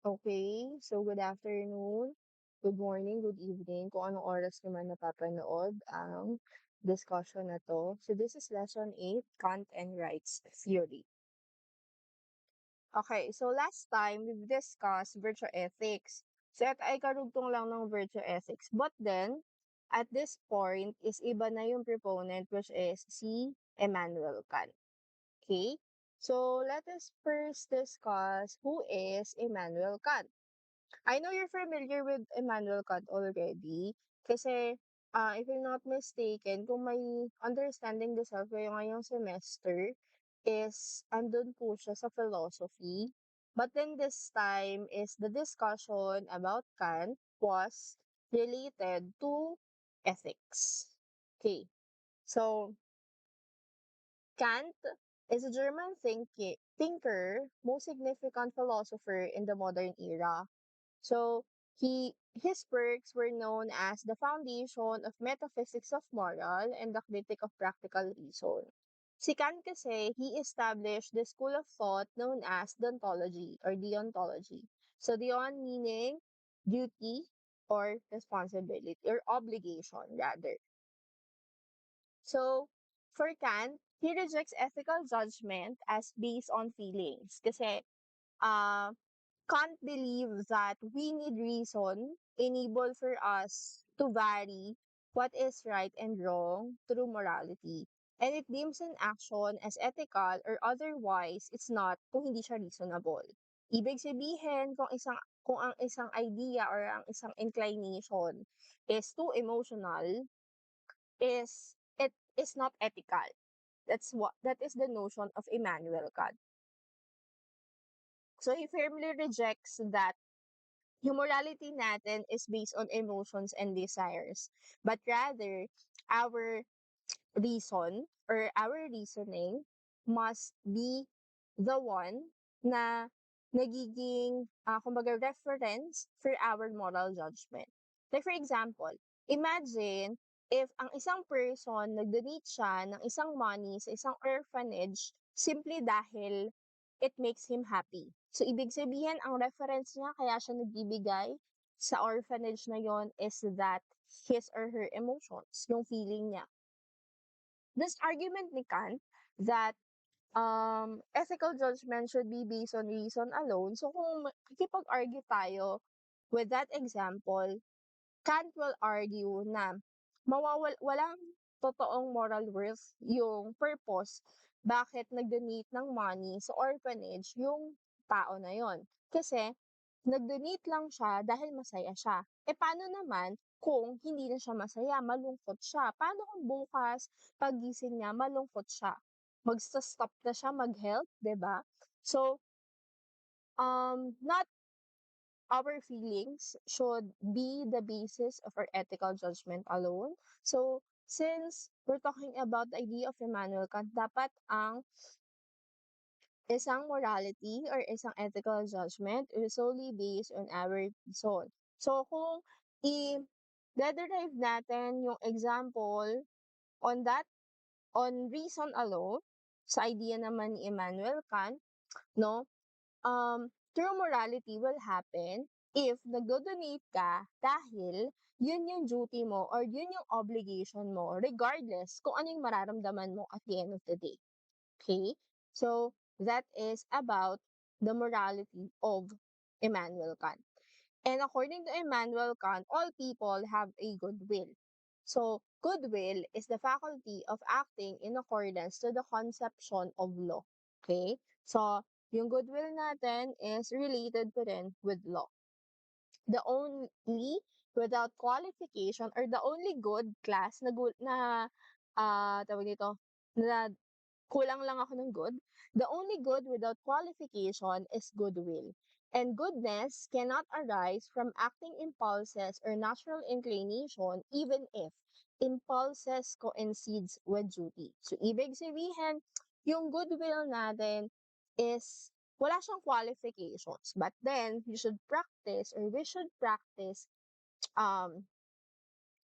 Okay, so good afternoon, good morning, good evening, kung anong oras naman napapanood ang discussion na to. So this is lesson 8, Kant and Rights Theory. Okay, so last time we've discussed virtue ethics. So ito ay karugtong lang ng virtue ethics. But then, at this point is iba na yung proponent which is si Immanuel Kant. Okay? So let us first discuss who is Immanuel Kant. I know you're familiar with Immanuel Kant already kasi if I'm not mistaken, kung may understanding the self kayo ngayong semester is andun po siya sa philosophy. But then this time is the discussion about Kant was related to ethics. Okay. So Kant is a German thinker, most significant philosopher in the modern era. So his works were known as the foundation of metaphysics of moral and the critic of practical reason. Si Kant kasi, he established the school of thought known as deontology or deontology. So deon meaning duty or responsibility or obligation rather. So for Kant, he rejects ethical judgment as based on feelings. Kasi uh, can't believe that we need reason enable for us to vary what is right and wrong through morality. And it deems an action as ethical or otherwise it's not kung hindi siya reasonable. Ibig sabihin, kung ang isang idea or ang isang inclination is too emotional, it is not ethical. That is the notion of Immanuel Kant. So he firmly rejects that yung morality natin is based on emotions and desires. But rather, our reason or our reasoning must be the one na nagiging, kumbaga, reference for our moral judgment. Like for example, imagine if ang isang person nag-donate siya ng isang money sa isang orphanage simply dahil it makes him happy. So, ibig sabihin, ang reference niya kaya siya nagbibigay sa orphanage na yon is that his or her emotions, yung feeling niya. This argument ni Kant that ethical judgment should be based on reason alone. So, kung makikipag-argue tayo with that example, Kant will argue na walang totoong moral worth yung purpose bakit nag-donate ng money sa orphanage yung tao na yon. Kasi, nag-donate lang siya dahil masaya siya. E paano naman kung hindi na siya masaya, malungkot siya? Paano kung bukas, pagising niya, malungkot siya? Magsa-stop na siya mag-help, 'di ba? So, not our feelings should be the basis of our ethical judgment alone. So, since we're talking about the idea of Immanuel Kant, dapat ang isang morality or isang ethical judgment is solely based on our reason. So, kung i-derive natin yung example on that, on reason alone, sa idea naman ni Immanuel Kant, no, true morality will happen if nagdo-donate ka dahil yun yung duty mo or yun yung obligation mo regardless kung ano yung mararamdaman mo at the end of the day. Okay? So, that is about the morality of Immanuel Kant. And according to Immanuel Kant, all people have a goodwill. So, goodwill is the faculty of acting in accordance to the conception of law. Okay? So, yung goodwill natin is related pa rin with law. The only without qualification or the only good class na tawag dito, na kulang lang ako ng good. The only good without qualification is goodwill. And goodness cannot arise from acting impulses or natural inclination even if impulses coincides with duty. So, ibig sabihin, yung goodwill natin is wala siyang qualifications. But then, you should practice or we should practice um,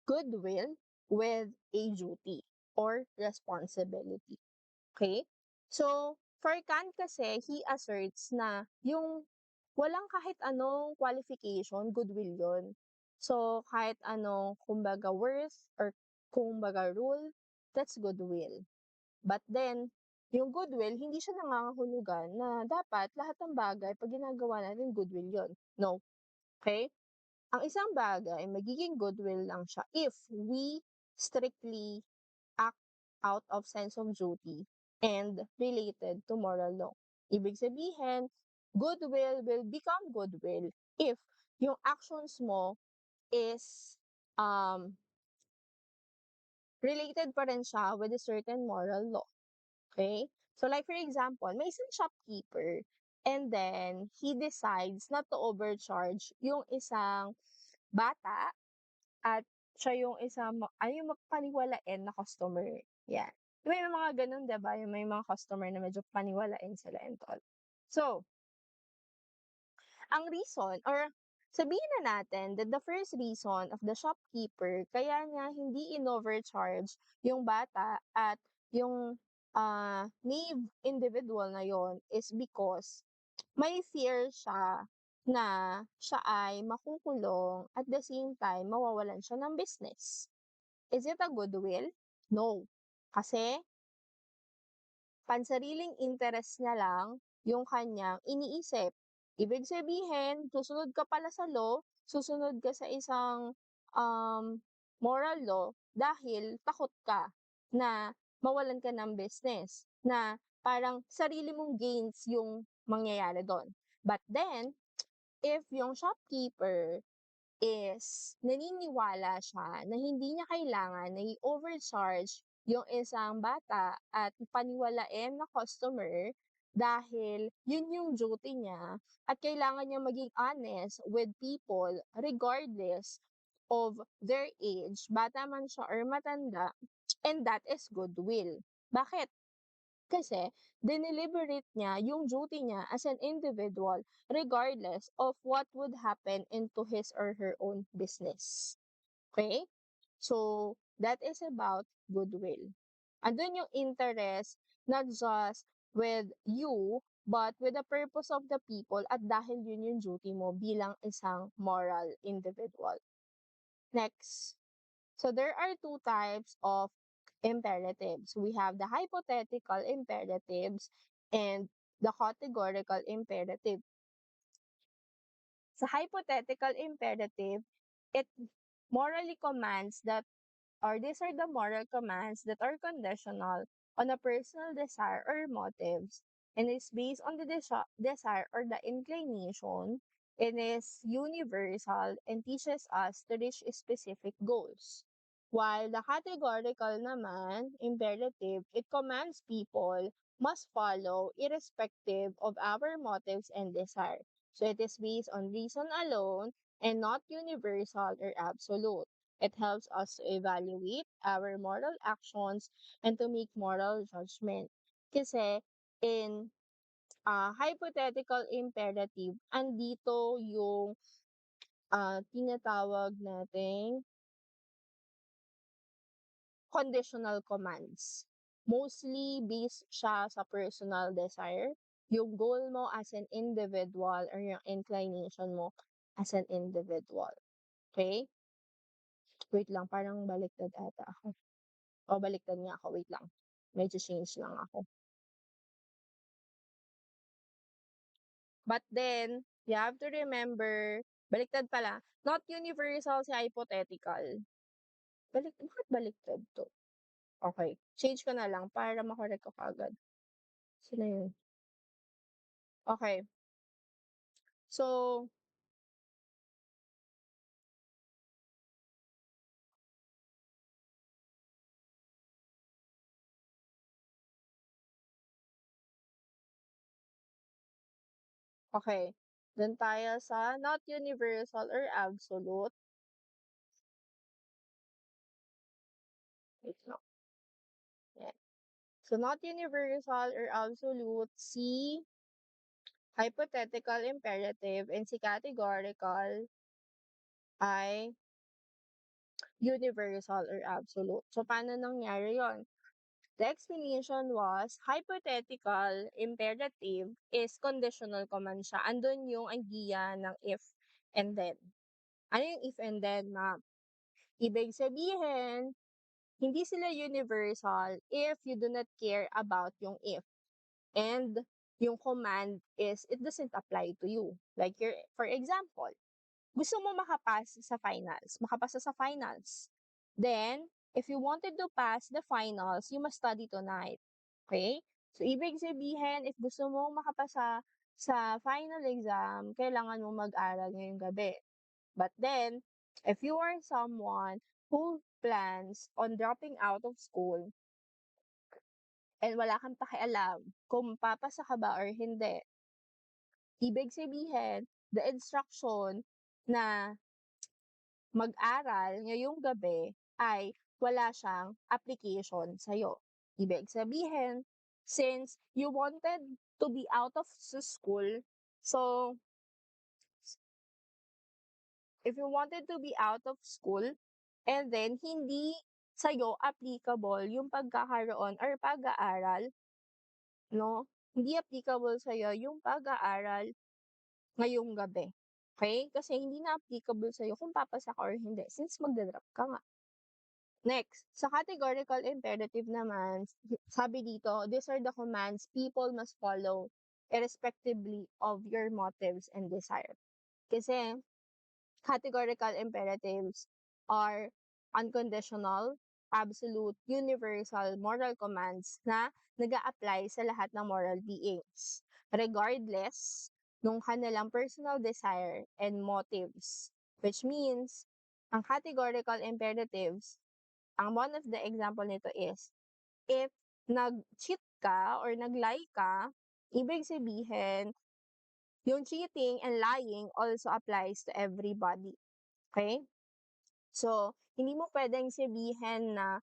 goodwill with a duty or responsibility. Okay? So, for Kant kasi, he asserts na yung walang kahit anong qualification, goodwill yun. So, kahit anong, kumbaga, worth or kumbaga rule, that's goodwill. But then, yung goodwill, hindi siya nangangahulugan na dapat lahat ng bagay, pag ginagawa natin, goodwill yun. No. Okay? Ang isang bagay, magiging goodwill lang siya if we strictly act out of sense of duty and related to moral law. Ibig sabihin, goodwill will become goodwill if yung actions mo is um, related pa rin siya with a certain moral law. Okay? So like for example, may isang shopkeeper and then he decides not to overcharge yung isang bata at siya yung isang ay yung paniwalain na customer. Yan. May mga ganun, 'di ba? Yung may mga customer na medyo paniwalain sila and all. So, ang reason or sabihin na natin that the first reason of the shopkeeper kaya niya hindi in-overcharge yung bata at yung naive individual na yon is because may fear siya na siya ay makukulong at the same time mawawalan siya ng business. Is it a goodwill? No. Kasi pansariling interest niya lang yung kanyang iniisip. Ibig sabihin, susunod ka pala sa law, susunod ka sa isang um, moral law dahil takot ka na mawalan ka ng business, na parang sarili mong gains yung mangyayari doon. But then, if yung shopkeeper is naniniwala siya na hindi niya kailangan na i-overcharge yung isang bata at paniwalain na customer dahil yun yung duty niya at kailangan niya maging honest with people regardless of their age, bata man siya or matanda, and that is goodwill. Bakit? Kasi dineliberate niya yung duty niya as an individual regardless of what would happen into his or her own business. Okay? So, that is about goodwill. Andun yung interest not just with you, but with the purpose of the people at dahil yun yung duty mo bilang isang moral individual. Next. So there are two types of imperatives. We have the hypothetical imperatives and the categorical imperative. Sa hypothetical imperative, it morally commands that, or these are the moral commands that are conditional on a personal desire or motives, and is based on the desire or the inclination. It is universal and teaches us to reach specific goals. While the categorical naman, imperative, it commands people must follow irrespective of our motives and desire. So it is based on reason alone and not universal or absolute. It helps us to evaluate our moral actions and to make moral judgment. Kasi in hypothetical imperative, andito yung tinatawag nating conditional commands. Mostly based siya sa personal desire, yung goal mo as an individual or yung inclination mo as an individual. Okay? Wait lang, parang baliktad ata ako. O, baliktad nga ako, wait lang. Medyo change lang ako. But then, you have to remember, baliktad pala, not universal si hypothetical. Bakit baliktad to? Okay, change ko na lang para makorek ko kagad. Sino yun? Okay, so, okay. Dun tayo sa not universal or absolute. Wait lang. Yan. So, not universal or absolute, si hypothetical imperative, and si categorical ay universal or absolute. So, paano nangyari yon? The explanation was hypothetical imperative is conditional command siya. Andun yung idea ng if and then. Ano yung if and then, ma'am? Ibig sabihin, hindi sila universal if you do not care about yung if. And yung command is, it doesn't apply to you. Like, for example, gusto mo makapasa sa finals. Then, if you wanted to pass the finals, you must study tonight. Okay? So, ibig sabihin, if gusto mo makapasa sa final exam, kailangan mo mag-aral ngayong gabi. But then, if you are someone who plans on dropping out of school and wala kang pakialam kung papasa ka ba or hindi, ibig sabihin, the instruction na mag-aral ngayong gabi ay wala siyang application sa'yo. Ibig sabihin, since you wanted to be out of school, so if you wanted to be out of school, and then hindi sa'yo applicable yung pagkakaroon or pag-aaral, no? Hindi applicable sa'yo yung pag-aaral ngayong gabi. Okay? Kasi hindi na applicable sa'yo kung papasa ka or hindi since magdadrop ka nga. Next, sa categorical imperative naman, sabi dito, these are the commands people must follow irrespectively of your motives and desire. Kasi categorical imperatives are unconditional, absolute, universal moral commands na nag apply sa lahat ng moral beings, regardless nung kanilang personal desire and motives. Which means, ang categorical imperatives, ang one of the example nito is, if nag-cheat ka or nag-lie ka, ibig sabihin, yung cheating and lying also applies to everybody. Okay? So, hindi mo pwedeng sabihin na,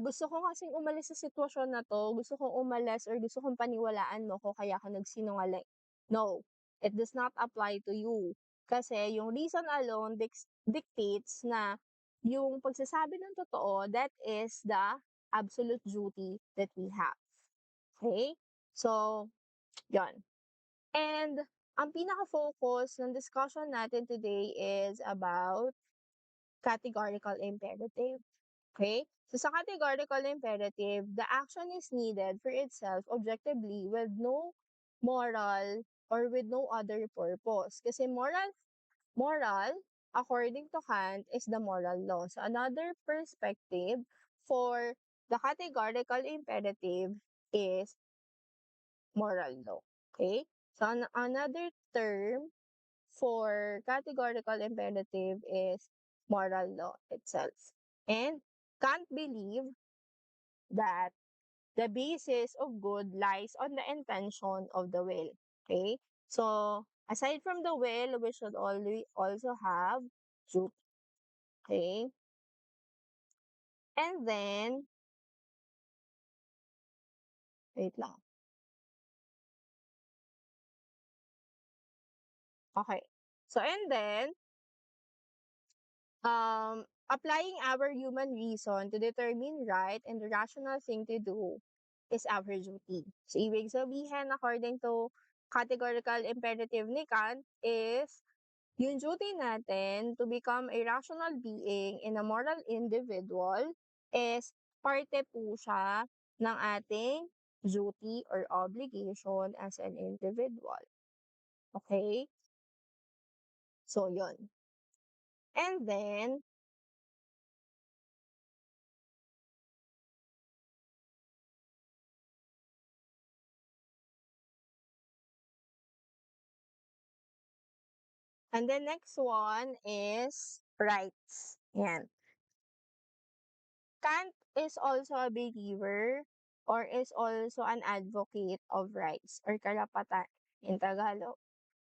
gusto ko kasing umalis sa sitwasyon na 'to, gusto kong umalis or gusto kong paniwalaan mo ko kaya ako nagsinungaling. No, it does not apply to you. Kasi yung reason alone dictates na yung pagsasabi ng totoo, that is the absolute duty that we have. Okay? So, yon. And ang pinaka-focus ng discussion natin today is about categorical imperative. Okay? So sa categorical imperative, the action is needed for itself objectively with no moral or with no other purpose. Kasi moral, according to Kant, is the moral law. So another perspective for the categorical imperative is moral law. Okay? So another term for categorical imperative is moral law itself. And can't believe that the basis of good lies on the intention of the will. Okay? So, aside from the will, we should always also have truth. Okay? And then, wait lang. Okay. So, and then, applying our human reason to determine right and the rational thing to do is our duty. So, ibig sabihin, according to categorical imperative ni Kant, is yung duty natin to become a rational being and a moral individual is parte po siya ng ating duty or obligation as an individual. Okay? So, yon. And then, next one is rights. Yan. Kant is also a believer or is also an advocate of rights or karapatan in Tagalog.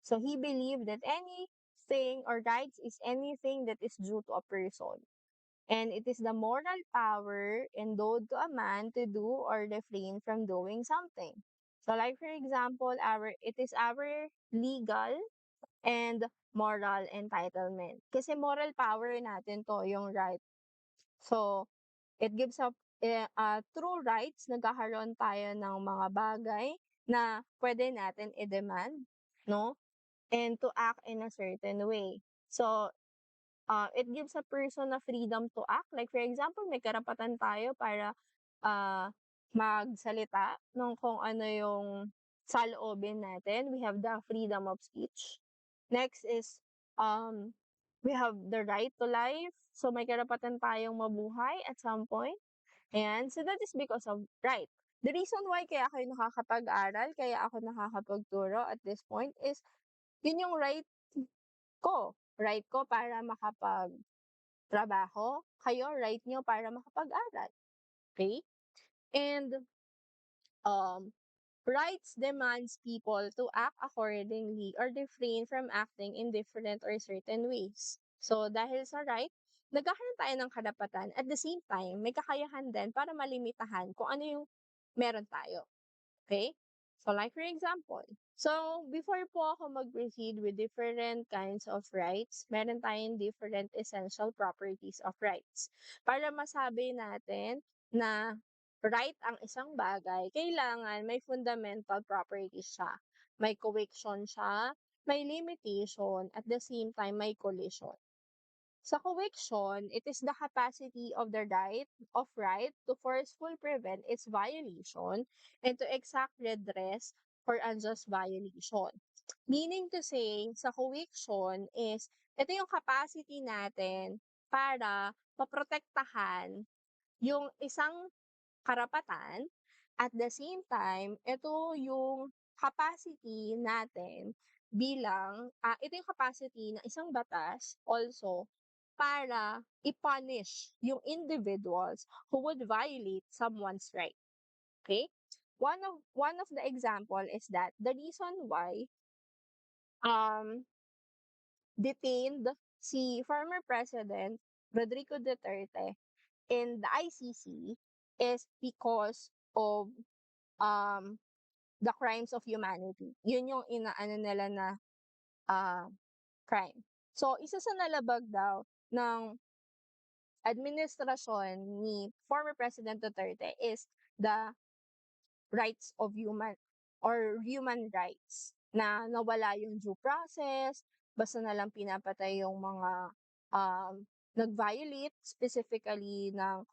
So he believed that anything or rights is anything that is due to a person. And it is the moral power endowed to a man to do or refrain from doing something. So like for example, it is our legal and moral entitlement. Kasi moral power natin to, yung right. So, it gives through rights, nagkakaroon tayo ng mga bagay na pwede natin i-demand, no? And to act in a certain way. So, it gives a person a freedom to act. Like, for example, may karapatan tayo para uh, magsalita ng kung ano yung saloobin natin. We have the freedom of speech. Next is, um, we have the right to life. So, may karapatan tayong mabuhay at some point. And so that is because of right. The reason why kaya ako nakakapag-aral, kaya ako nakakapagturo at this point is, yun yung right ko. Right ko para makapagtrabaho. Kayo, right nyo para makapag-aral. Okay? And um, rights demands people to act accordingly or refrain from acting in different or certain ways. So, dahil sa right, nagkakaroon tayo ng karapatan. At the same time, may kakayahan din para malimitahan kung ano yung meron tayo. Okay? So, like for example, so before po ako mag-proceed with different kinds of rights, meron tayong different essential properties of rights. Para masabi natin na right ang isang bagay, kailangan may fundamental properties siya. May coercion siya, may limitation, at the same time may collision. Sa coercion, it is the capacity of the right to forcefully prevent its violation and to exact redress for unjust violation. Meaning to say, sa coercion is, ito yung capacity natin para maprotektahan yung isang karapatan. At the same time, ito yung capacity natin bilang, ito yung capacity ng isang batas also para i-punish yung individuals who would violate someone's right. Okay? One of the example is that the reason why um detained si former President Rodrigo Duterte in the ICC is because of um the crimes of humanity. Yun yung inaano nila na uh, crime. So, isa sa nalabag daw ng administrasyon ni former President Duterte is the rights of human rights na nawala yung due process, basta na lang pinapatay yung mga nag-violate specifically ng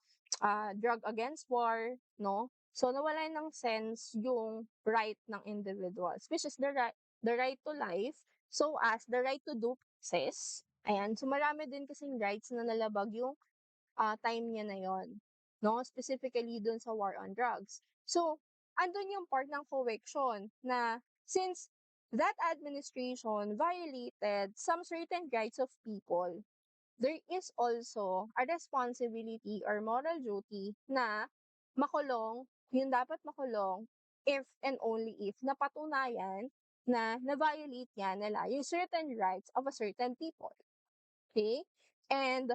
drug against war, no? So nawala ng sense yung right ng individuals, which is the right to life, so as the right to due process. Ayan, so marami din kasing rights na nalabag yung time niya na yon, no? Specifically dun sa war on drugs. So, andun yung part ng coercion na since that administration violated some certain rights of people, there is also a responsibility or moral duty na makulong, yung dapat makulong if and only if napatunayan na na-violate niya nila yung certain rights of a certain people. Okay? And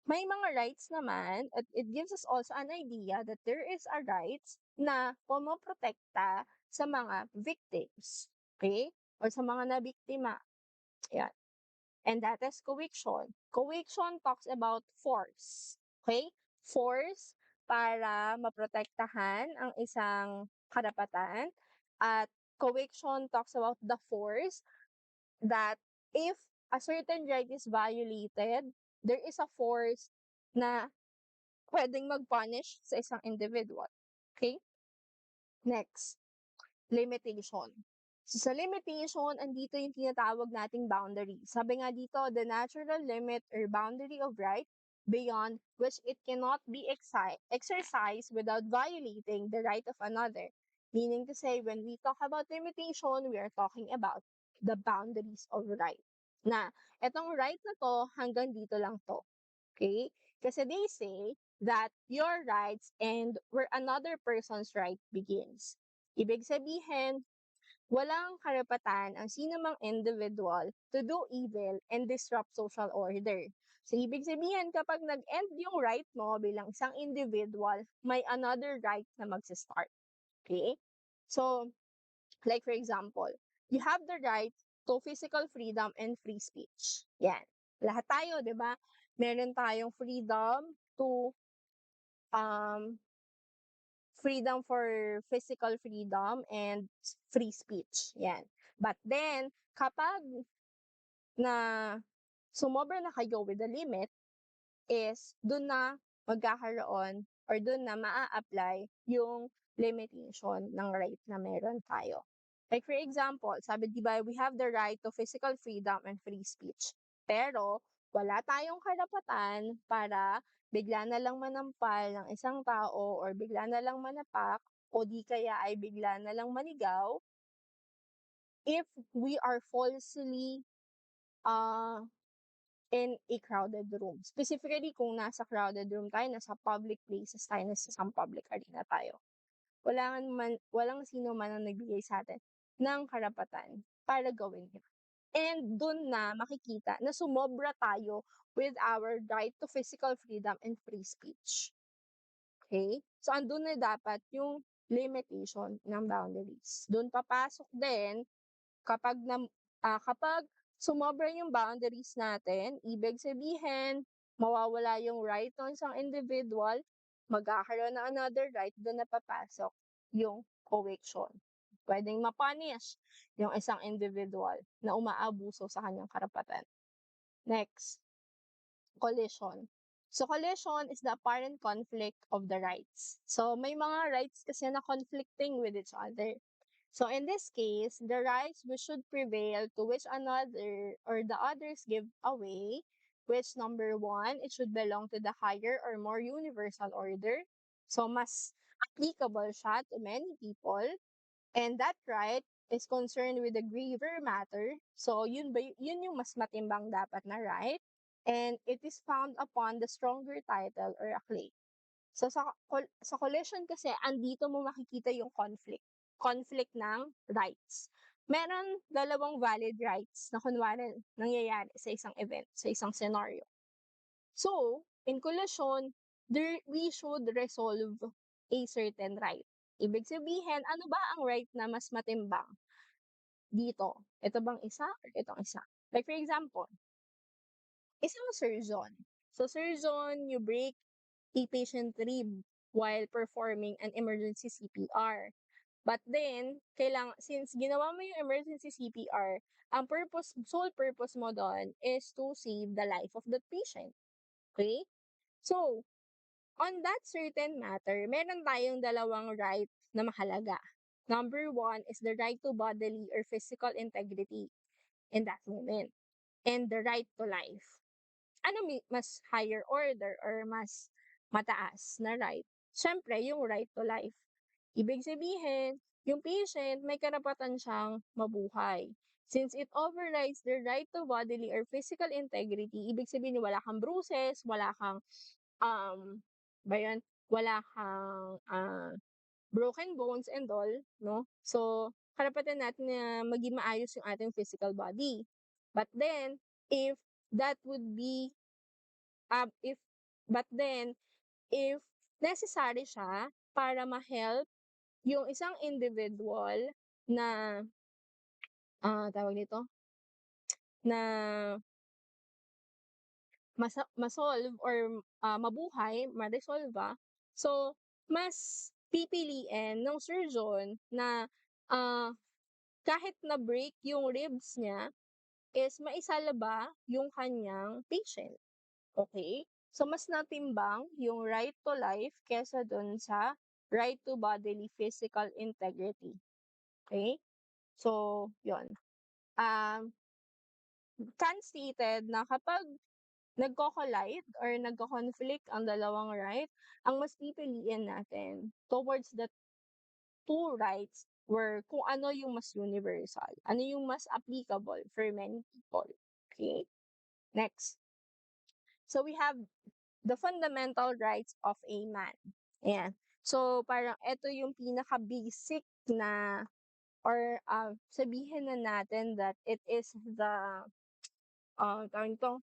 may mga rights naman, at it gives us also an idea that there is a rights na pumoprotekta sa mga victims. Okay? Or sa mga nabiktima. Yan. And that is coercion. Coercion talks about force. Okay? Force para maprotektahan ang isang karapatan. At coercion talks about the force that if a certain right is violated, there is a force na pwedeng mag-punish sa isang individual. Okay? Next, limitation. So, sa limitation, andito yung tinatawag nating boundary. Sabi nga dito, the natural limit or boundary of right beyond which it cannot be exercised without violating the right of another. Meaning to say, when we talk about limitation, we are talking about the boundaries of right. Na, etong right na to, hanggang dito lang to. Okay? Kasi they say that your rights end where another person's right begins. Ibig sabihin, walang karapatan ang sinumang individual to do evil and disrupt social order. So, ibig sabihin, kapag nag-end yung right mo bilang isang individual, may another right na mag-start. Okay? So, like for example, you have the right to physical freedom and free speech. Yan. Lahat tayo, di ba? Meron tayong freedom to um, freedom for physical freedom and free speech. Yan. But then, kapag na sumobra na kayo with the limit, is dun na magkakaroon or dun na maa-apply yung limitation ng right na meron tayo. Like for example, sabi di ba, we have the right to physical freedom and free speech. Pero wala tayong karapatan para bigla na lang manampal ng isang tao or bigla na lang manapak o di kaya ay bigla na lang manigaw if we are falsely uh, in a crowded room. Specifically, kung nasa crowded room tayo, nasa public places tayo, nasa isang public arena tayo. Walang sino man ang nagbigay sa atin ng karapatan para gawin yun. And dun na makikita na sumobra tayo with our right to physical freedom and free speech. Okay? So, andun na dapat yung limitation ng boundaries. Doon papasok din kapag sumobra yung boundaries natin, ibig sabihin, mawawala yung right ng isang individual, magkakaroon ng another right, doon na papasok yung coercion. Pwedeng mapunish yung isang individual na umaabuso sa kanyang karapatan. Next, collision. So, collision is the apparent conflict of the rights. So, may mga rights kasi na conflicting with each other. So in this case, the rights which should prevail to which another or the others give away, which number one, it should belong to the higher or more universal order. So mas applicable siya to many people. And that right is concerned with the graver matter. So yun yung mas matimbang dapat na right. And it is found upon the stronger title or a claim. So sa collision kasi andito mo makikita yung conflict. Conflict ng rights. Meron dalawang valid rights na kunwari nangyayari sa isang event, sa isang scenario. So, in collision, we should resolve a certain right. Ibig sabihin, ano ba ang right na mas matimbang dito? Ito bang isa or itong isa? Like for example, isang surgeon. So surgeon, you break a patient rib while performing an emergency CPR. But then, since ginawa mo yung emergency CPR, ang sole purpose mo doon is to save the life of the patient. Okay? So, on that certain matter, meron tayong dalawang right na mahalaga. Number one is the right to bodily or physical integrity in that moment. And the right to life. Ano mas higher order or mas mataas na right? Siyempre, yung right to life. Ibig sabihin, yung patient may karapatan siyang mabuhay. Since it overrides the right to bodily or physical integrity, ibig sabihin wala kang bruises, wala kang, ba yun? Wala kang broken bones and all, no? So, karapatan natin na maging maayos yung ating physical body. But then, if that would be if but then if necessary siya para ma-help yung isang individual na tawag nito na ma-solve or mabuhay, ma-resolve so mas pipiliin ng surgeon na kahit na break yung ribs niya is maisalaba yung kanyang patient. Okay? So, mas natimbang yung right to life kesa dun sa right to bodily physical integrity. Okay? So, yun. Kant stated na kapag nagko-collide or nagko-conflict ang dalawang right, ang mas pipiliin natin towards the two rights were kung ano yung mas universal, ano yung mas applicable for many people. Okay? Next. So, we have the fundamental rights of a man. Ayan. So, parang ito yung pinaka-basic na or sabihin na natin that it is the tawag ito,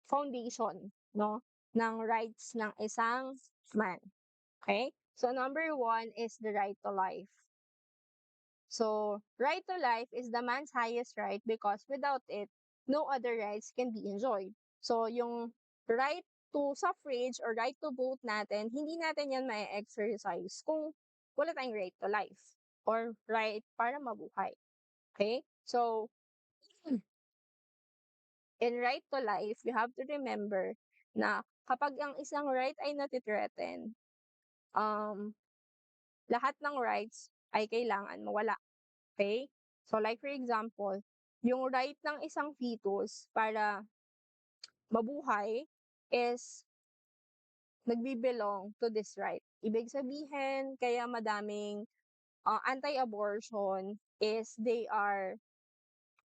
foundation, no, ng rights ng isang man. Okay? So, number one is the right to life. So, right to life is the man's highest right because without it, no other rights can be enjoyed. So, yung right to suffrage or right to vote natin, hindi natin yan ma-exercise kung wala tayong right to life or right para mabuhay. Okay? So, in right to life, you have to remember na kapag ang isang right ay natithreaten, um, lahat ng rights ay kailangan mawala. Okay? So, like for example, yung right ng isang fetus para mabuhay is nagbi-belong to this right. Ibig sabihin, kaya madaming anti-abortion is they are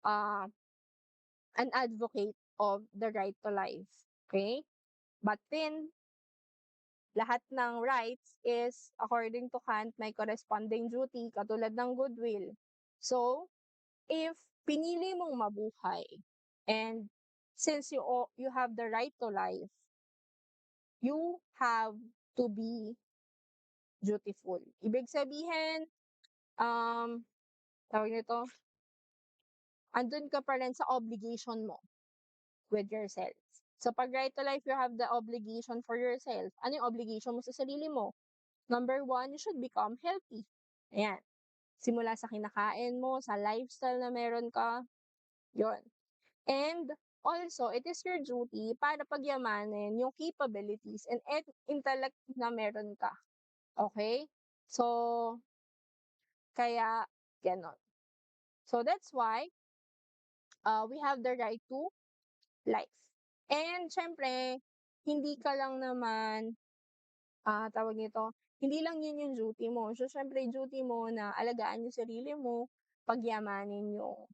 uh, an advocate of the right to life. Okay? But then, lahat ng rights is, according to Kant, may corresponding duty, katulad ng goodwill. So, if pinili mong mabuhay, and since you have the right to life, you have to be dutiful. Ibig sabihin, um, tawag nito, andun ka pa rin sa obligation mo with yourself. So, pag right to life, you have the obligation for yourself. Ano yung obligation mo sa sarili mo? Number one, you should become healthy. Ayan. Simula sa kinakain mo, sa lifestyle na meron ka, yon. And also, it is your duty para pagyamanin yung capabilities and intellect na meron ka. Okay? So, kaya, ganon. So, that's why we have the right to life. And, syempre, hindi ka lang naman, tawag nito, hindi lang yun yung duty mo. So, syempre, duty mo na alagaan yung sarili mo, pagyamanin yung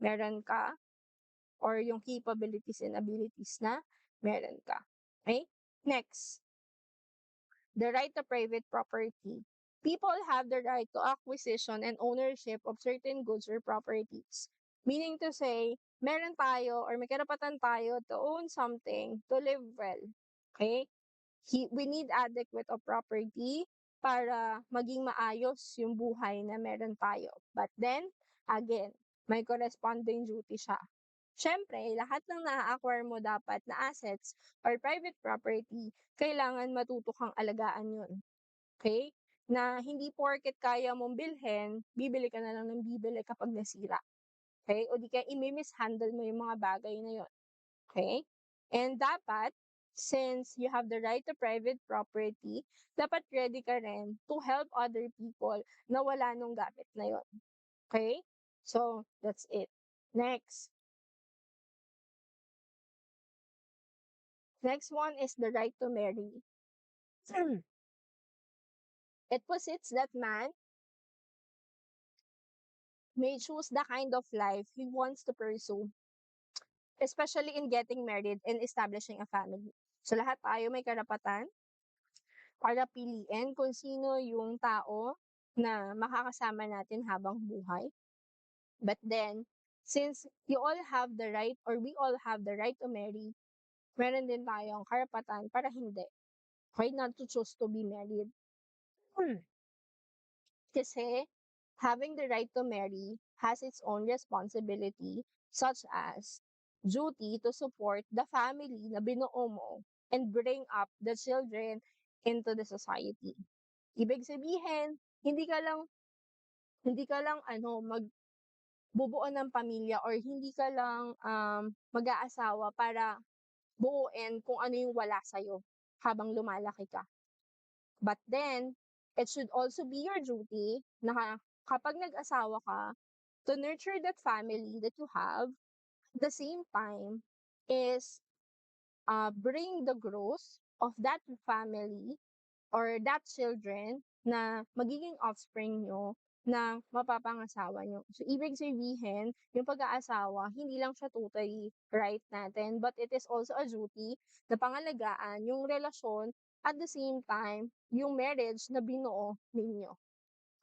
meron ka, or yung capabilities and abilities na meron ka. Okay? Next, the right to private property. People have the right to acquisition and ownership of certain goods or properties. Meaning to say, meron tayo or may karapatan tayo to own something to live well. Okay? We need adequate of property para maging maayos yung buhay na meron tayo. But then, again, may corresponding duty siya. Siyempre, lahat ng na-acquire mo dapat na assets or private property, kailangan matuto kang alagaan yun. Okay? Na hindi porket kaya mong bilhin, bibili ka na lang ng bibili kapag nasira. Okay? O di kaya i-mishandle mo yung mga bagay na yun. Okay? And dapat, since you have the right to private property, dapat ready ka rin to help other people na wala nung gamit na yun. Okay? So, that's it. Next. Next one is the right to marry. It posits that man may choose the kind of life he wants to pursue, especially in getting married and establishing a family. So lahat tayo may karapatan para piliin kung sino yung tao na makakasama natin habang buhay. But then, since you all have the right or we all have the right to marry, meron din tayong karapatan para hindi. Okay, not to choose to be married. Kasi having the right to marry has its own responsibility, such as duty to support the family na binuo mo and bring up the children into the society. Ibig sabihin, hindi ka lang magbubuo ng pamilya or hindi ka lang mag-aasawa para buuin kung ano yung wala sa'yo habang lumalaki ka. But then, it should also be your duty na kapag nag-asawa ka, to nurture that family that you have, at the same time, is bring the growth of that family or that children na magiging offspring nyo na mapapangasawa nyo. So, ibig sabihin, yung pag-aasawa, hindi lang siya totally right natin, but it is also a duty na pangalagaan yung relasyon at the same time, yung marriage na binuo ninyo.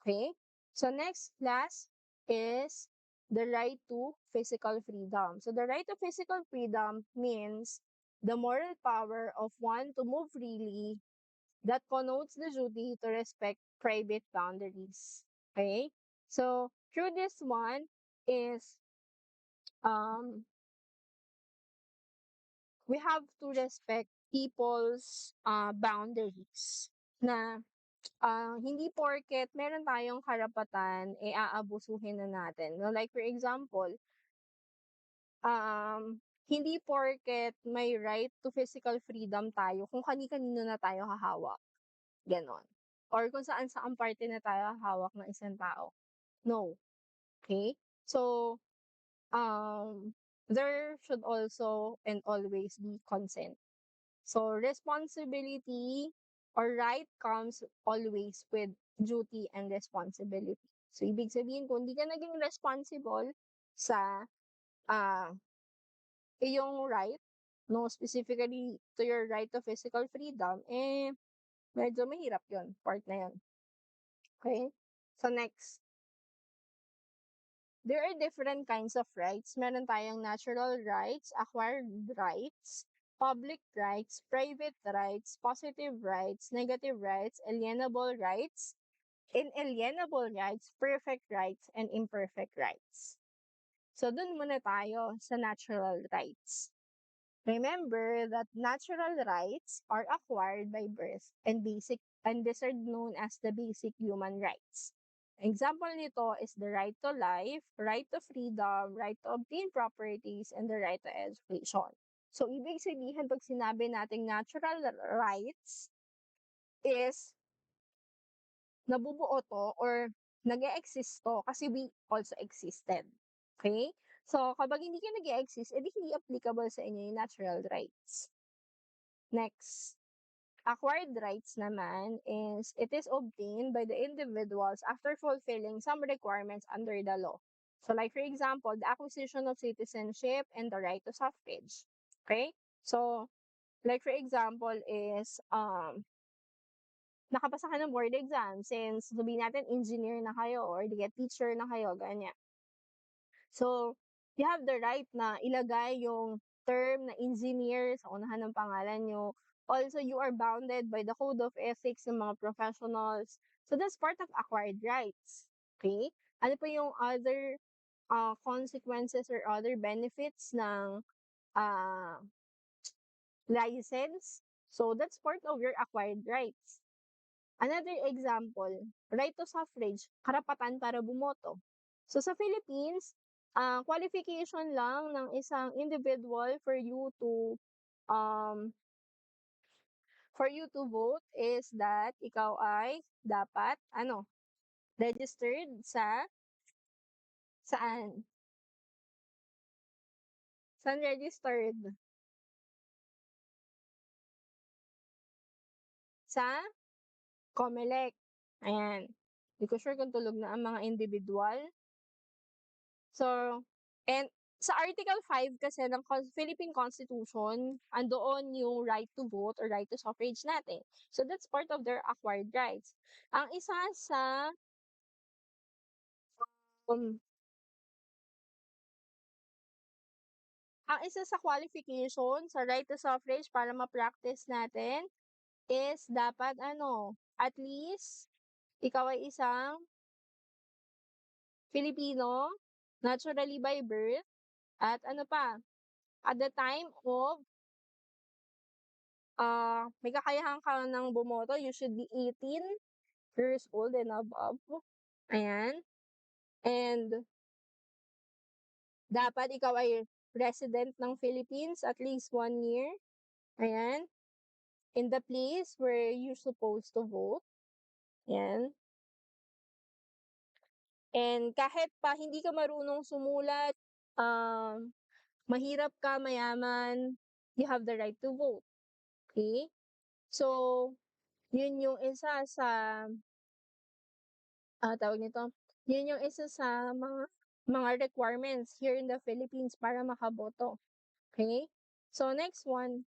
Okay? So, next last is the right to physical freedom. So, the right to physical freedom means the moral power of one to move freely that connotes the duty to respect private boundaries. Okay? So, through this one is um we have to respect people's boundaries na hindi porket meron tayong karapatan, eh, aabusuhin na natin. No, like for example, hindi porket may right to physical freedom tayo kung kani-kanino na tayo hahawak, gano'n. Or kung saan-saang parte na tayo hahawak ng isang tao. No, okay. So, there should also and always be consent. So, responsibility or right comes always with duty and responsibility. So, ibig sabihin, kung di ka naging responsible sa ah, iyong right, no, specifically to your right to physical freedom, eh, medyo mahirap yon part na yon. Okay? So, next, there are different kinds of rights. Meron tayong natural rights, acquired rights, public rights, private rights, positive rights, negative rights, alienable rights, inalienable rights, perfect rights, and imperfect rights. So, dun muna tayo sa natural rights. Remember that natural rights are acquired by birth and these are known as the basic human rights. Example nito is the right to life, right to freedom, right to obtain properties, and the right to education. So, ibig sabihin, pag sinabi nating natural rights is nabubuo to or nag-e-exist to kasi we also existed. Okay? So, kapag hindi ka nag-e-exist, edi hindi applicable sa inyo yung natural rights. Next. Acquired rights naman is it is obtained by the individuals after fulfilling some requirements under the law. So like for example, the acquisition of citizenship and the right to suffrage. Okay? So like for example is nakapasa ka ng board exam since sabihin natin engineer na kayo or di teacher na kayo, ganyan. So, you have the right na ilagay yung term na engineer sa unahan ng pangalan nyo. Also, you are bounded by the code of ethics ng mga professionals. So, that's part of acquired rights. Okay? Ano pa yung other consequences or other benefits ng uh, license? So, that's part of your acquired rights. Another example, right to suffrage, karapatan para bumoto. So sa Philippines, qualification lang ng isang individual um for you to vote is that ikaw ay dapat registered sa saan? Saan registered? Sa COMELEC. Ayan. Hindi ko sure kung tulog na ang mga individual. So, and sa Article 5 kasi ng Philippine Constitution, andoon yung right to vote or right to suffrage natin. So, that's part of their acquired rights. Ang isa sa um, qualification sa right to suffrage para ma-practice natin is dapat at least ikaw ay isang Filipino, naturally by birth, at at the time of may kakayahan ka ng bumoto, you should be 18 years old and above. Ayan. And dapat ikaw ay resident ng Philippines at least 1 year. Ayan. In the place where you're supposed to vote. Ayan. And kahit pa hindi ka marunong sumulat, mahirap ka, mayaman, you have the right to vote. Okay? So, yun yung isa sa tawag nito, yun yung isa sa mga requirements here in the Philippines para makaboto. Okay? So, next one.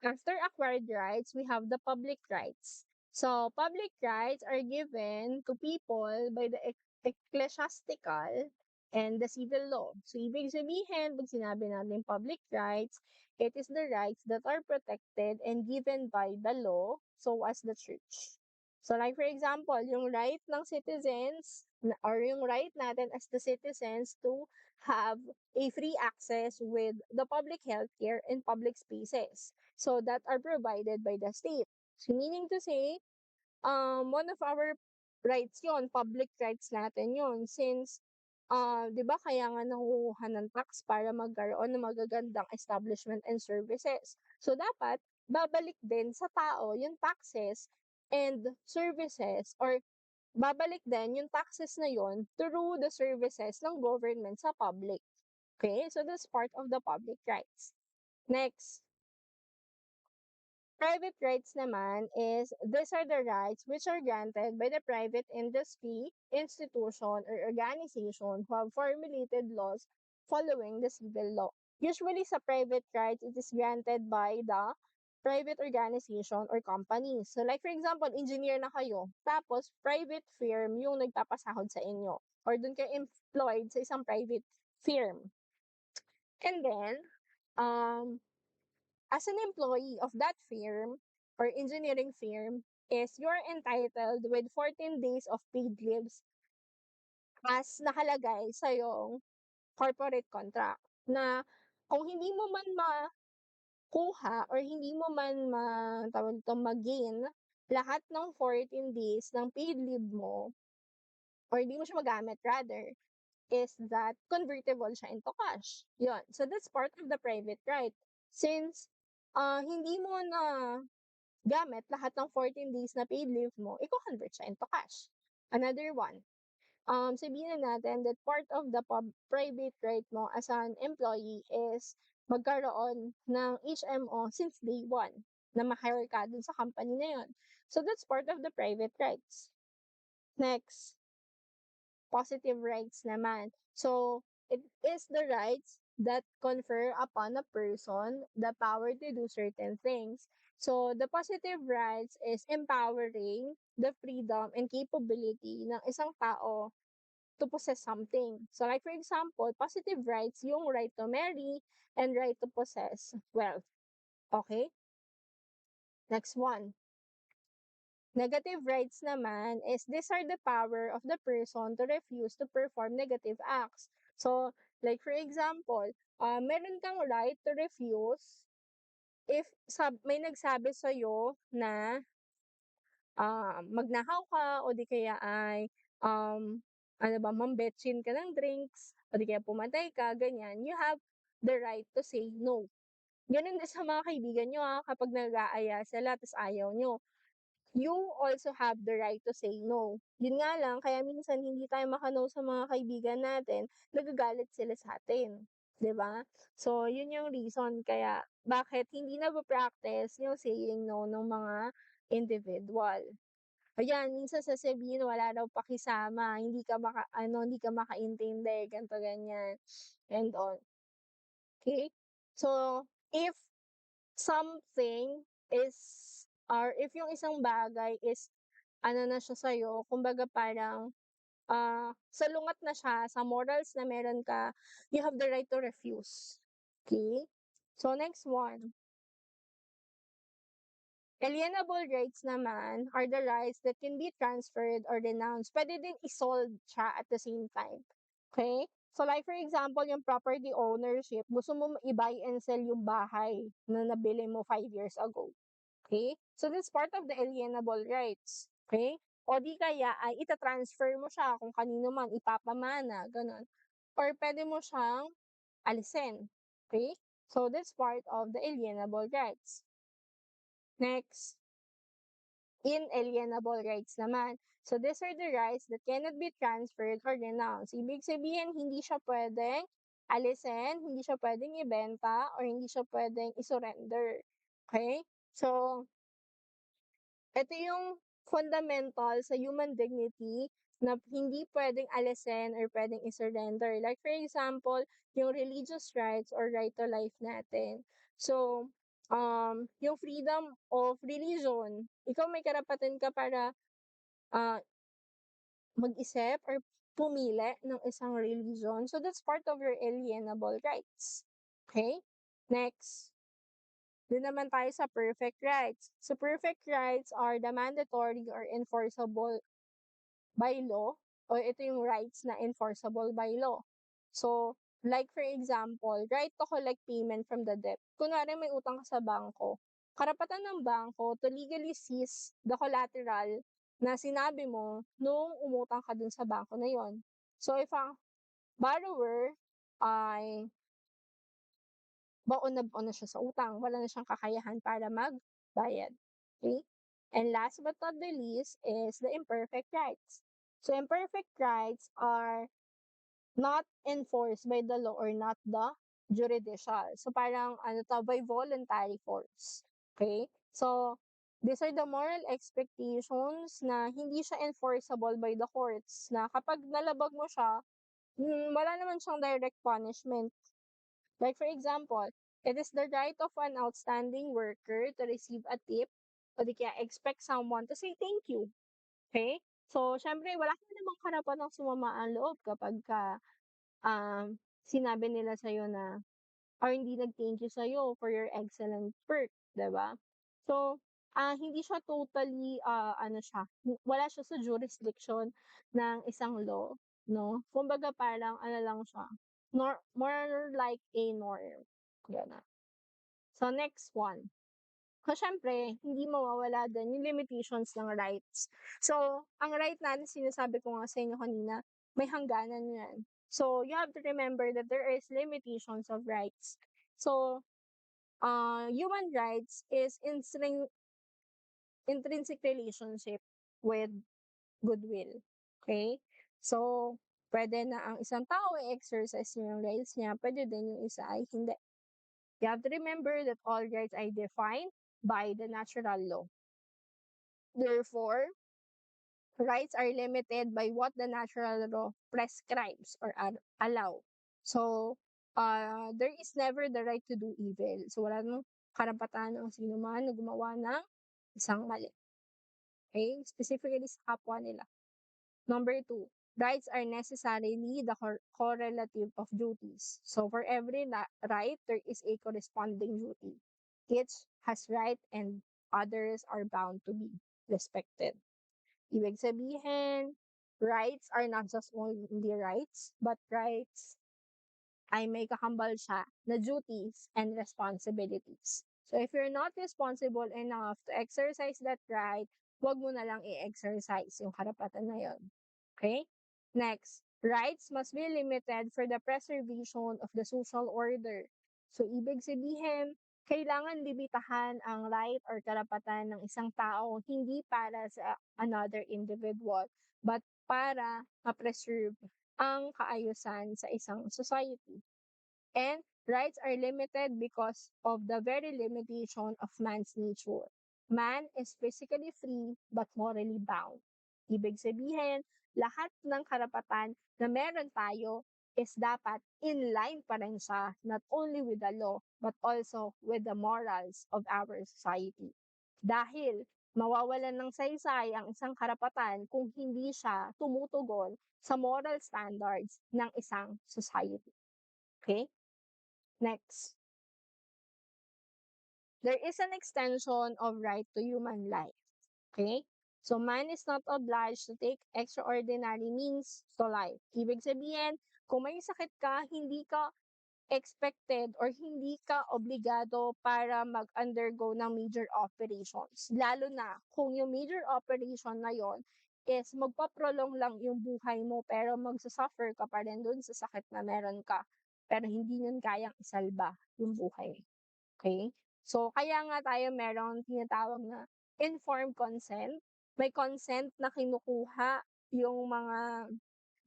After acquired rights, we have the public rights. So, public rights are given to people by the ecclesiastical and the civil law. So, ibig sabihin, pag sinabi natin public rights, it is the rights that are protected and given by the law, so as the church. So like for example, yung right ng citizens or yung right natin as the citizens to have a free access with the public healthcare and public spaces. So that are provided by the state. So meaning to say, one of our rights yon, public rights natin yon, since 'di ba kaya nga nangunguha ng tax para magkaroon ng magagandang establishment and services. So dapat babalik din sa tao yung taxes and services, or babalik din yung taxes na yon through the services ng government sa public. Okay? So that's part of the public rights. Next, private rights naman is these are the rights which are granted by the private industry, institution, or organization who have formulated laws following the civil law. Usually sa private rights, it is granted by the private organization or company. So like for example, engineer na kayo, tapos private firm yung nagpapasahod sa inyo, or dun kayo employed sa isang private firm. And then, um, as an employee of that firm or engineering firm, is you're entitled with 14 days of paid leaves as nakalagay sa yung corporate contract, na kung hindi mo man makuha or hindi mo man tawag dito, mag-gain lahat ng 14 days ng paid leave mo, or hindi mo siya magamit rather, is that convertible siya into cash. Yun. So that's part of the private right. Since hindi mo na gamit lahat ng 14 days na paid leave mo, i-convert siya into cash. Another one, sabihin na natin that part of the private right mo as an employee is magkaroon ng HMO since day one na ma-hire ka dun sa company na yun. So that's part of the private rights. Next, positive rights naman. So, it is the rights that confer upon a person the power to do certain things. So, the positive rights is empowering the freedom and capability ng isang tao to possess something. So, like for example, positive rights, yung right to marry and right to possess wealth. Okay? Next one. Negative rights naman is these are the power of the person to refuse to perform negative acts. So, like for example, meron kang right to refuse if may nagsabi sa'yo na magnakaw ka o di kaya ay ano ba, mambetsin ka ng drinks o di kaya pumatay ka, ganyan. You have the right to say no. Ganun din sa mga kaibigan nyo kapag nag-aaya sila tapos ayaw nyo, you also have the right to say no. Yun nga lang, kaya minsan hindi tayo maka-no sa mga kaibigan natin, nagagalit sila sa atin. 'Di ba? So, yun yung reason kaya bakit hindi na practice yung saying no ng mga individual. Ayan, minsan sasabihin wala daw pakisama, hindi ka makaintindi, ganito, ganyan, and all. Okay? So, if something is, or if yung isang bagay is ano na siya sa'yo, kumbaga parang, salungat na siya sa morals na meron ka, you have the right to refuse. Okay? So, next one. Alienable rights naman are the rights that can be transferred or renounced. Pwede din isold siya at the same time. Okay? So, like for example, yung property ownership, gusto mo i-buy and sell yung bahay na nabili mo 5 years ago. Okay? So, that's part of the alienable rights. Okay? O di kaya ay ita-transfer mo siya kung kanino man, ipapamana, ganun. Or pwede mo siyang alisin. Okay? So, that's part of the alienable rights. Next, inalienable rights naman. So, these are the rights that cannot be transferred or renounced. Ibig sabihin, hindi siya pwedeng alisin, hindi siya pwedeng ibenta, or hindi siya pwedeng isurrender. Okay? So, ito yung fundamental sa human dignity na hindi pwedeng alisin or pwedeng isurrender. Like for example, yung religious rights or right to life natin. So, yung freedom of religion, ikaw may karapatan ka para uh, mag-isip or pumili ng isang religion. So, that's part of your alienable rights. Okay? Next. Doon naman tayo sa perfect rights. So perfect rights are the mandatory or enforceable by law, o ito yung rights na enforceable by law. So, like for example, right to collect payment from the debt. Kunwari may utang ka sa bangko, karapatan ng bangko to legally seize the collateral na sinabi mo nung umutang ka dun sa bangko na yon. So, if ang borrower ay baon na siya sa utang, wala na siyang kakayahan para magbayad. Okay? And last but not the least is the imperfect rights. So imperfect rights are not enforced by the law or not the judicial. So parang ano to, by voluntary force. Okay? So these are the moral expectations na hindi siya enforceable by the courts, na kapag nalabag mo siya, wala naman siyang direct punishment. Like for example, it is the right of an outstanding worker to receive a tip o di kaya expect someone to say thank you. Okay? So, syempre, wala ka namang karapatang sumama ang loob kapag sinabi nila sa'yo na or hindi nag-thank you sa'yo for your excellent work, 'di ba? So, hindi siya totally, ano siya, wala siya sa jurisdiction ng isang law, no? Kumbaga parang ano lang siya, more like a norm, gano'n. So, next one. So, siyempre, hindi mawawala din yung limitations ng rights. So, ang right natin, sinasabi ko nga sa inyo kanina, may hangganan yan. So, you have to remember that there is limitations of rights. So, human rights is intrinsic relationship with goodwill. Okay? So, pwede na ang isang tao i-exercise yung rights niya, pwede din yung isa ay hindi. You have to remember that all rights are defined by the natural law. Therefore, rights are limited by what the natural law prescribes or allow. So, there is never the right to do evil. So, wala nang karapatan ng sino man na gumawa ng isang mali. Okay? Specifically sa kapwa nila. Number 2, rights are necessarily the correlative of duties. So, for every right, there is a corresponding duty. Each has right and others are bound to be respected. Ibig sabihin, rights are not just only rights, but rights ay may kakambal siya na duties and responsibilities. So if you're not responsible enough to exercise that right, wag mo na lang i-exercise yung karapatan na yon. Okay? Next, rights must be limited for the preservation of the social order. So ibig sabihin, kailangan limitahan ang right or karapatan ng isang tao hindi para sa another individual, but para ma-preserve ang kaayusan sa isang society. And rights are limited because of the very limitation of man's nature. Man is physically free but morally bound. Ibig sabihin, lahat ng karapatan na meron tayo is dapat in line pa rin siya, not only with the law, but also with the morals of our society. Dahil mawawalan ng saysay ang isang karapatan kung hindi siya tumutugon sa moral standards ng isang society. Okay? Next. There is an extension of right to human life. Okay? So, man is not obliged to take extraordinary means to life. Ibig sabihin, kung may sakit ka, hindi ka expected or hindi ka obligado para mag-undergo ng major operations. Lalo na kung yung major operation na yon is magpaprolong lang yung buhay mo pero magsasuffer ka pa rin dun sa sakit na meron ka. Pero hindi nun kayang isalba yung buhay. Okay? So, kaya nga tayo merong tinatawag na informed consent. May consent na kinukuha yung mga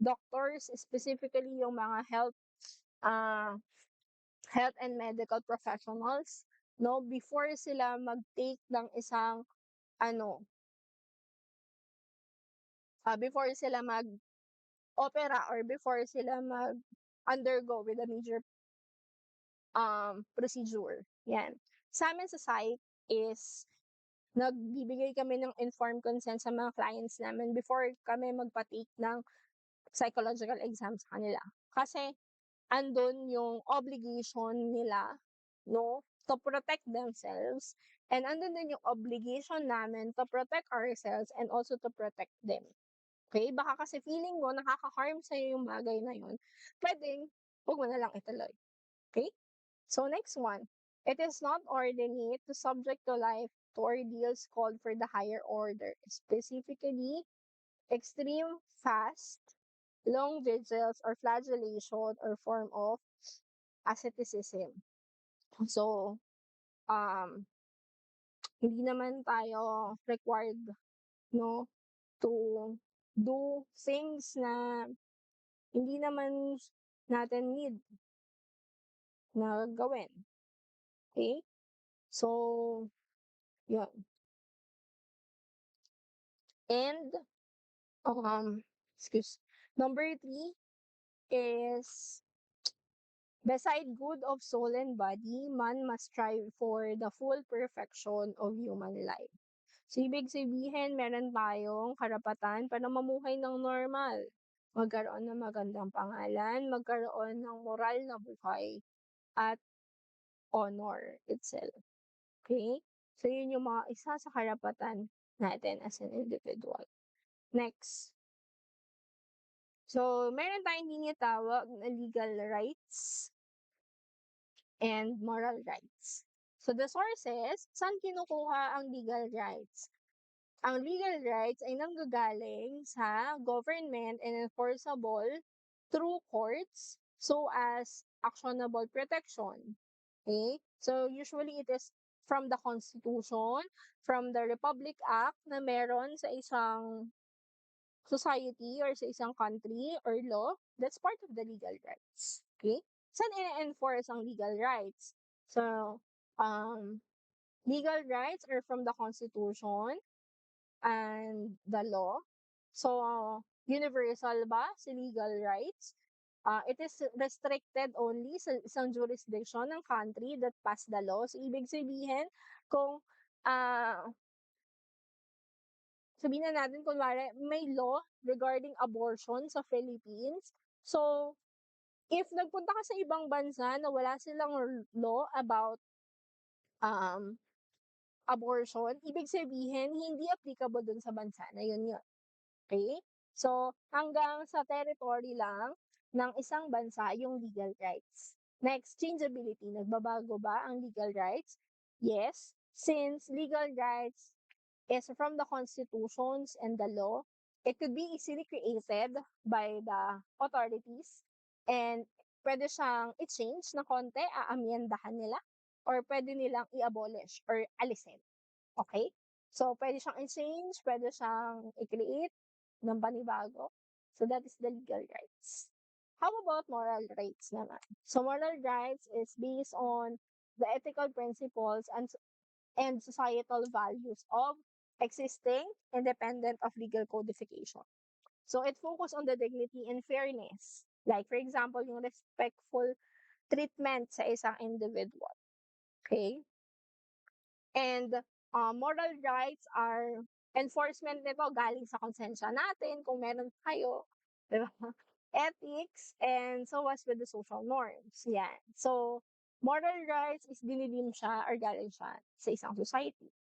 doctors, specifically yung mga uh, health and medical professionals, no, before sila mag-take ng isang ano, before sila mag-opera or before sila mag-undergo with a major procedure. Yan. Sa amin sa site is nagbibigay kami ng informed consent sa mga clients namin before kami magpa-take ng psychological exam sa kanila. Kasi andun yung obligation nila, no, to protect themselves. And andun din yung obligation namin to protect ourselves and also to protect them. Okay? Baka kasi feeling mo nakaka-harm sa'yo yung bagay na yun, pwedeng huwag mo na lang ituloy. Okay? So next one, it is not ordinate to subject to life to ordeals called for the higher order, specifically extreme fast, long vigils, or flagellation or form of asceticism. So, um, hindi naman tayo required, no, to do things na hindi naman natin need na gawin. Okay? So, yun. And, excuse, number 3 is, beside good of soul and body, man must strive for the full perfection of human life. So, ibig sabihin, meron tayong karapatan para mamuhay ng normal. Magkaroon ng magandang pangalan, magkaroon ng moral na buhay, at honor itself. Okay? So, yun yung mga isa sa karapatan natin as an individual. Next. So, meron tayong tinatawag na legal rights and moral rights. So, the sources, saan kinukuha ang legal rights? Ang legal rights ay nanggagaling sa government and enforceable through courts so as actionable protection. Okay? So, usually it is from the Constitution, from the Republic Act na meron sa isang society or sa isang country or law, that's part of the legal rights. Okay? Saan i-enforce ang legal rights? So, legal rights are from the Constitution and the law. So, universal ba si legal rights? It is restricted only sa isang jurisdiction ng country that passed the law. So, ibig sabihin, kung sabihin na natin, kunwari, may law regarding abortion sa Philippines. So, if nagpunta ka sa ibang bansa na wala silang law about um, abortion, ibig sabihin, hindi applicable dun sa bansa na yun yun. Okay? So, hanggang sa territory lang ng isang bansa yung legal rights. Next, changeability. Nagbabago ba ang legal rights? Yes, since legal rights is from the constitutions and the law, it could be easily created by the authorities and pwede siyang i-change na konti, aamyendahan nila, or pwede nilang i-abolish or alisin. Okay? So, pwede siyang i-change, pwede siyang i-create ng panibago. So, that is the legal rights. How about moral rights naman? So, moral rights is based on the ethical principles and societal values of existing independent of legal codification. So, it focuses on the dignity and fairness. Like, for example, yung respectful treatment sa isang individual. Okay? And moral rights are enforcement nito galing sa konsensya natin kung meron tayo, di ba? Ethics and so as with the social norms. Yan. So, moral rights is dinidim siya or galing siya sa isang society.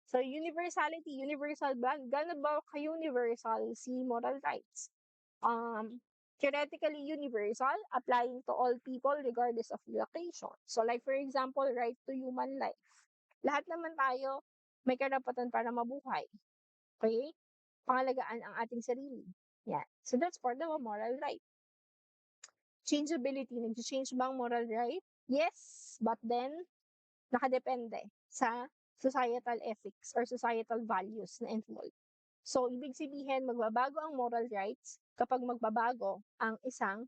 So, universality, universal ba? Gano'n ba ka-universal si moral rights? Theoretically universal, applying to all people regardless of location. So, like for example, right to human life. Lahat naman tayo may karapatan para mabuhay. Okay? Pangalagaan ang ating sarili. Yeah. So, that's part of a moral right. Changeability. Nag-change ba ang moral right? Yes, but then, nakadepende sa societal ethics or societal values na involved. So, ibig sabihin, magbabago ang moral rights kapag magbabago ang isang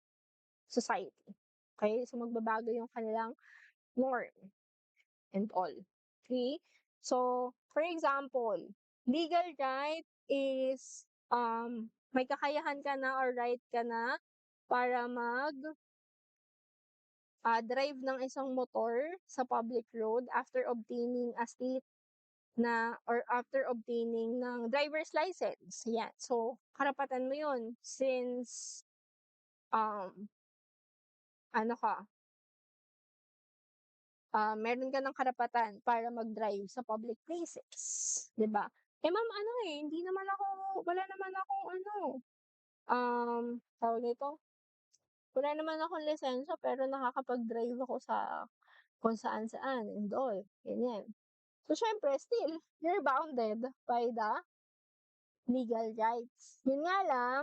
society. Okay? So, magbabago yung kanilang norm and all. Okay? So, for example, legal right is may kakayahan ka na or right ka na para drive ng isang motor sa public road after obtaining a state na or after obtaining ng driver's license. Yan. So, karapatan mo yun since um ano ka, meron ka ng karapatan para mag-drive sa public places, 'di ba? Eh, ma'am ano, eh, hindi naman ako wala naman akong ano, tawag nito, wala naman akong lisensya pero nakakapag-drive ako sa kung saan-saan and all, ganyan. So, siyempre still, you're bounded by the legal rights. Yun nga lang,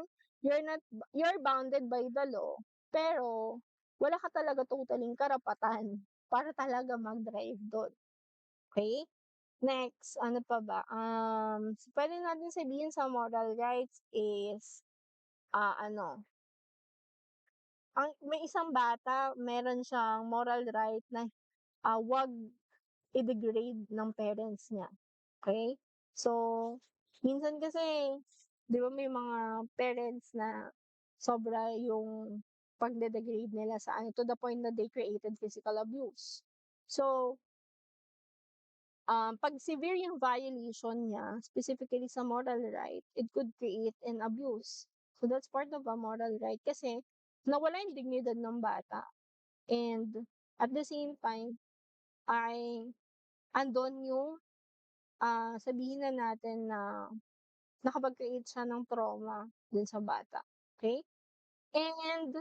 you're bounded by the law, pero wala ka talaga totaling karapatan para talaga mag-drive dun, okey? Next, ano pa ba, puwede natin sabihin sa moral rights is, ano, may isang bata meron siyang moral right na, 'wag i-degrade ng parents niya, okey? So, minsan kasi 'di ba may mga parents na sobra yung pagde-degrade nila sa ano, to the point na they created physical abuse. So, 'pag severe yung violation niya, specifically sa moral right, it could create an abuse. So, that's part of a moral right kasi nawala yung dignidad ng bata and at the same time ay andun yung, sabihin na natin na nakapag-create siya ng trauma dun sa bata, okey? And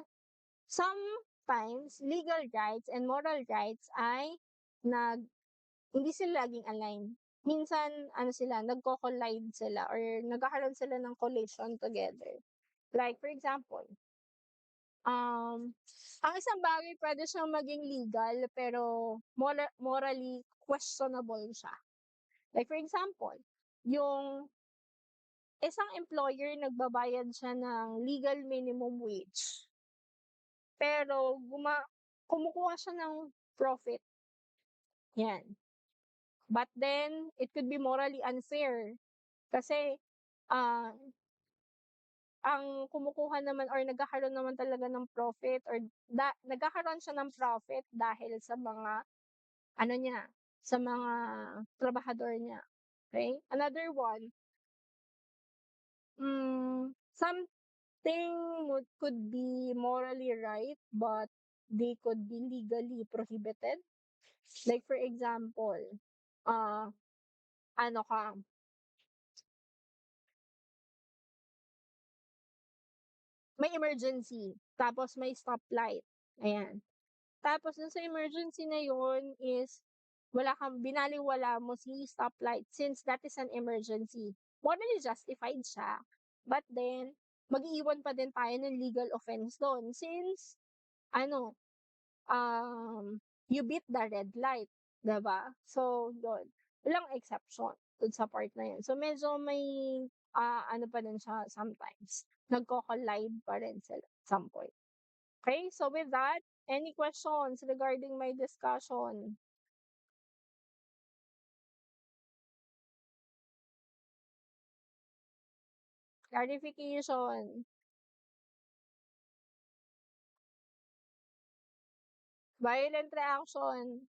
sometimes legal rights and moral rights ay nag hindi sila laging align. Minsan ano sila, nagko-collide sila or nagkakaroon sila ng collision together. Like for example, ang isang bagay puwede siyang maging legal pero morally questionable siya. Like for example, yung isang employer nagbabayad siya ng legal minimum wage, pero kumukuha siya ng profit, 'yan. But then, it could be morally unfair kasi, ah, ang kumukuha naman or nagkakaroon naman talaga ng profit or nagkakaroon siya ng profit dahil sa mga ano niya, sa mga trabahador niya, okey? Another one, something could be morally right, but they could be legally prohibited. Like for example, ah, ano ka, may emergency, tapos may stoplight, ayan. Tapos dun sa emergency na yun is binalewala mo si stoplight since that is an emergency. Morally justified siya, but then mag-iiwan pa din tayo ng legal offense dun since ano, you beat the red light, 'di ba? So yun, walang exception dun sa part na yun. So medyo may, ano pa din siya sometimes, nagko-collide pa rin sila at some point. Okay, so with that, any questions regarding my discussion? Clarification. Violent reaction.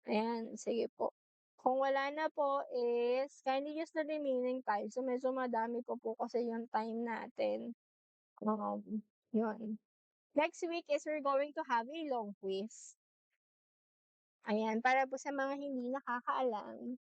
Ayan, sige po. Kung wala na po is kindly use the remaining time. So medyo madami po po kasi yung time natin. Um, yun. Next week is we're going to have a long quiz. Ayan, para po sa mga hindi nakakaalam.